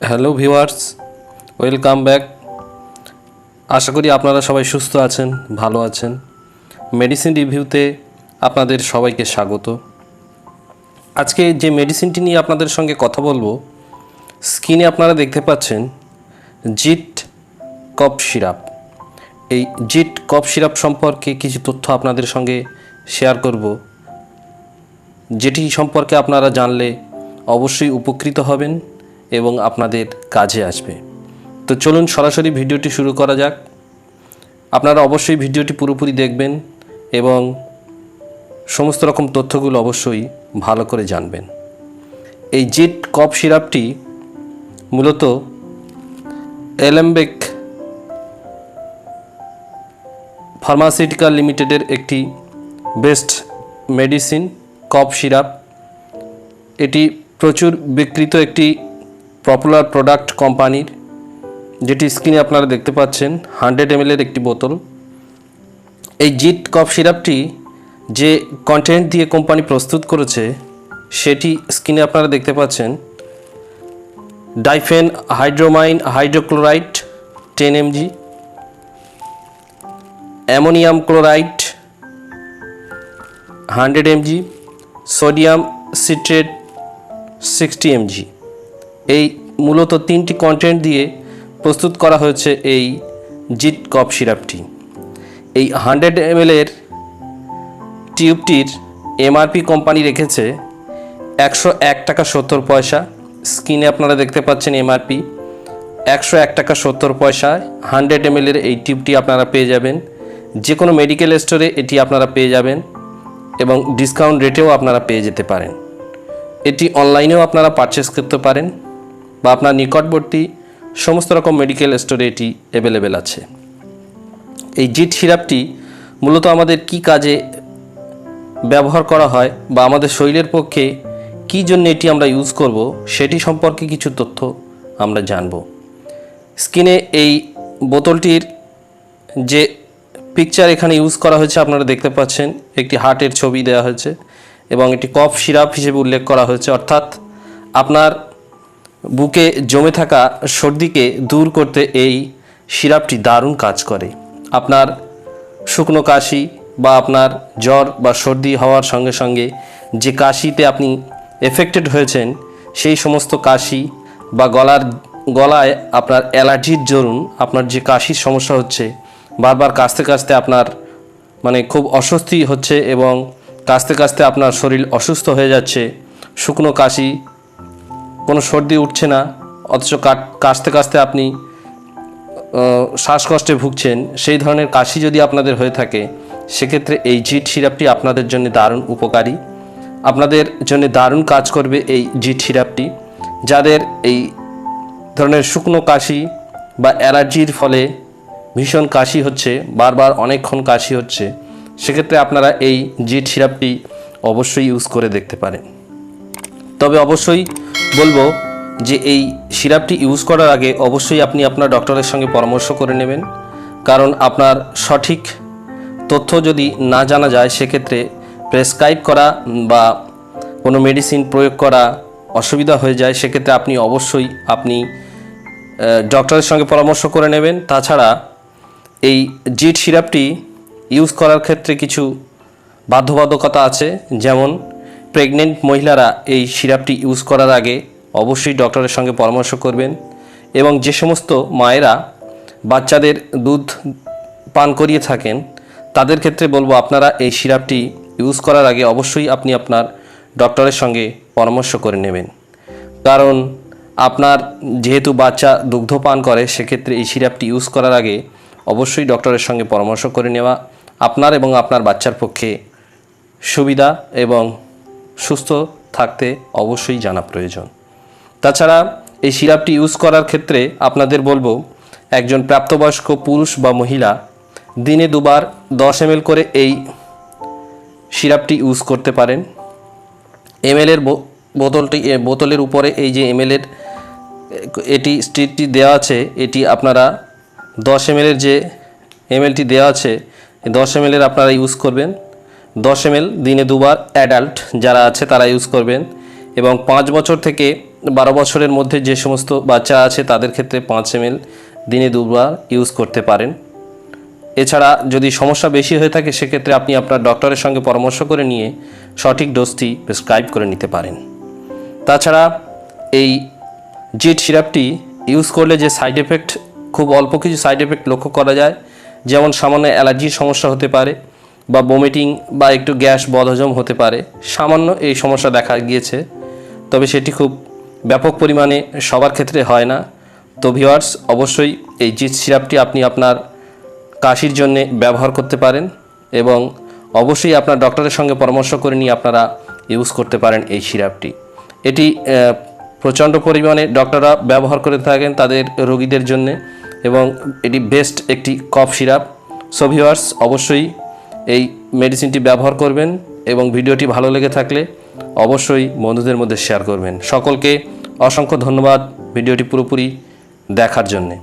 Hello viewers, welcome back. আশা করি আপনারা সবাই সুস্থ আছেন, ভালো আছেন। মেডিসিন রিভিউতে আপনাদের সবাইকে স্বাগত। আজকে যে মেডিসিনটি নিয়ে আপনাদের সঙ্গে কথা বলবো, স্ক্রিনে আপনারা দেখতে পাচ্ছেন জিট কফ সিরাপ। এই জিট কফ সিরাপ সম্পর্কে কিছু তথ্য আপনাদের সঙ্গে শেয়ার করব, যেটি সম্পর্কে আপনারা জানলে অবশ্যই উপকৃত হবেন এবং আপনাদের কাজে আসবে। তো চলুন সরাসরি ভিডিওটি শুরু করা যাক। আপনারা অবশ্যই ভিডিওটি পুরোপুরি দেখবেন এবং সমস্ত রকম তথ্যগুলো অবশ্যই ভালো করে জানবেন। এই জিট কফ সিরাপটি মূলত এলেম্বেক ফার্মাসিউটিক্যাল লিমিটেডের একটি বেস্ট মেডিসিন কফ সিরাপ। এটি প্রচুর বিক্রিত একটি পপুলার প্রোডাক্ট কোম্পানির, যেটি স্ক্রিনে আপনারা দেখতে পাচ্ছেন 100 ml একটি বোতল। এই জিট কফ সিরাপটি যে কন্টেন্ট দিয়ে কোম্পানি প্রস্তুত করেছে সেটি স্ক্রিনে আপনারা দেখতে পাচ্ছেন। Diphenhydramine hydrochloride 10 mg, ammonium chloride 100 mg, sodium citrate 60 mg। এই মূলত 3টি কন্টেন্ট দিয়ে প্রস্তুত করা হয়েছে এই জিট কফ সিরাপটি। এই 100 ml এর টিউবটির এমআরপি কোম্পানি রেখেছে 101 টাকা 70 পয়সা। স্ক্রিনে আপনারা দেখতে পাচ্ছেন এমআরপি 101 টাকা 70 পয়সায় 100 ml এর এই টিউবটি আপনারা পেয়ে যাবেন। যে কোনো মেডিকেল স্টোরে এটি আপনারা পেয়ে যাবেন এবং ডিসকাউন্ট রেটেও আপনারা পেয়ে যেতে পারেন। এটি অনলাইনেও আপনারা পারচেস করতে পারেন বা আপনার নিকটবর্তী সমস্ত রকম মেডিকেল স্টোরে এটি অ্যাভেলেবেল আছে। এই জিট সিরাপটি মূলত আমাদের কি কাজে ব্যবহার করা হয় বা আমাদের শরীরের পক্ষে কী জন্য এটি আমরা ইউজ করব সেটি সম্পর্কে কিছু তথ্য আমরা জানব। স্ক্রিনে এই বোতলটির যে পিকচার এখানে ইউজ করা হয়েছে আপনারা দেখতে পাচ্ছেন, একটি হার্টের ছবি দেওয়া হয়েছে এবং এটি কফ সিরাপ হিসেবে উল্লেখ করা হয়েছে। অর্থাৎ আপনার বুকে জমে থাকা সর্দিকে দূর করতে এই সিরাপটি দারুণ কাজ করে। আপনার শুকনো কাশি বা আপনার জ্বর বা সর্দি হওয়ার সঙ্গে সঙ্গে যে কাশিতে আপনি এফেক্টেড হয়েছেন, সেই সমস্ত কাশি বা গলায় আপনার অ্যালার্জির দরুন আপনার যে কাশির সমস্যা হচ্ছে, বারবার কাশতে কাশতে আপনার খুব অস্বস্তি হচ্ছে এবং কাশতে কাশতে আপনার শরীর অসুস্থ হয়ে যাচ্ছে, শুকনো কাশি, কোনো সর্দি উঠছে না, অথচ কাশতে কাশতে আপনি শ্বাসকষ্টে ভুগছেন, সেই ধরনের কাশি যদি আপনাদের হয়ে থাকে, সেক্ষেত্রে এই জিট সিরাপটি আপনাদের জন্য দারুণ উপকারী, আপনাদের জন্য দারুণ কাজ করবে এই জিট সিরাপটি। যাদের এই ধরনের শুকনো কাশি বা অ্যালার্জির ফলে ভীষণ কাশি হচ্ছে, বারবার অনেকক্ষণ কাশি হচ্ছে, সেক্ষেত্রে আপনারা এই জিট সিরাপটি অবশ্যই ইউজ করে দেখতে পারেন। তবে অবশ্যই বলবো যে এই সিরাপটি ইউজ করার আগে অবশ্যই আপনি আপনার ডক্টরের সঙ্গে পরামর্শ করে নেবেন, কারণ আপনার সঠিক তথ্য যদি না জানা যায়, সেক্ষেত্রে প্রেসক্রাইব করা বা কোনো মেডিসিন প্রয়োগ করা অসুবিধা হয়ে যায়। সেক্ষেত্রে আপনি অবশ্যই ডক্টরের সঙ্গে পরামর্শ করে নেবেন। তাছাড়া এই জিট সিরাপটি ইউজ করার ক্ষেত্রে কিছু বাধ্যবাধকতা আছে, যেমন প্রেগনেন্ট মহিলারা এই সিরাপটি ইউজ করার আগে অবশ্যই ডক্টরের সঙ্গে পরামর্শ করবেন এবং যে সমস্ত মায়েরা বাচ্চাদের দুধ পান করিয়ে থাকেন, তাদের ক্ষেত্রে বলবো আপনারা এই সিরাপটি ইউজ করার আগে অবশ্যই আপনি আপনার ডক্টরের সঙ্গে পরামর্শ করে নেবেন। কারণ আপনার যেহেতু বাচ্চা দুগ্ধ পান করে, সেক্ষেত্রে এই সিরাপটি ইউজ করার আগে অবশ্যই ডক্টরের সঙ্গে পরামর্শ করে নেওয়া আপনার এবং আপনার বাচ্চার পক্ষে সুবিধা এবং সুস্থ থাকতে অবশ্যই জানা প্রয়োজন। তাছাড়া এই সিরাপটি ইউজ করার ক্ষেত্রে আপনাদের বলবো, একজন প্রাপ্তবয়স্ক পুরুষ বা মহিলা দিনে 2 বার 10 ml করে এই সিরাপটি ইউজ করতে পারেন। এমএলের বোতলের উপরে এই যে এমএলের এটি স্টিকটি দেওয়া আছে, এটি আপনারা 10 ml যে এমএলটি দেওয়া আছে, 10 ml আপনারা ইউজ করবেন। 10 ml দিনে 2 বার অ্যাডাল্ট যারা আছে তারা ইউজ করবেন এবং 5 বছর থেকে 12 বছরের মধ্যে যে সমস্ত বাচ্চা আছে তাদের ক্ষেত্রে 5 ml দিনে 2 বার ইউজ করতে পারেন। এছাড়া যদি সমস্যা বেশি হয়ে থাকে সেক্ষেত্রে আপনি আপনার ডক্টরের সঙ্গে পরামর্শ করে নিয়ে সঠিক ডোজটি প্রেসক্রাইব করে নিতে পারেন। তাছাড়া এই জিট সিরাপটি ইউজ করলে যে সাইড এফেক্ট, খুব অল্প কিছু সাইড এফেক্ট লক্ষ্য করা যায়, যেমন সামান্য অ্যালার্জির সমস্যা হতে পারে বা বমিটিং বা একটু গ্যাস বদহজম হতে পারে, সামান্য এই সমস্যা দেখা গিয়েছে, তবে সেটি খুব ব্যাপক পরিমাণে সবার ক্ষেত্রে হয় না। তো ভিউয়ার্স, অবশ্যই এই জিট সিরাপটি আপনি আপনার কাশির জন্য ব্যবহার করতে পারেন এবং অবশ্যই আপনার ডক্টরের সঙ্গে পরামর্শ করে নিয়ে আপনারা ইউজ করতে পারেন এই সিরাপটি। এটি প্রচণ্ড পরিমাণে ডক্টররা ব্যবহার করে থাকেন তাদের রোগীদের জন্য এবং এটি বেস্ট একটি কফ সিরাপ। সো ভিউয়ার্স, অবশ্যই এই মেডিসিনটি ব্যবহার করবেন এবং ভিডিওটি ভালো লেগে থাকলে অবশ্যই বন্ধুদের মধ্যে শেয়ার করবেন। সকলকে অসংখ্য ধন্যবাদ ভিডিওটি পুরোপুরি দেখার জন্যে।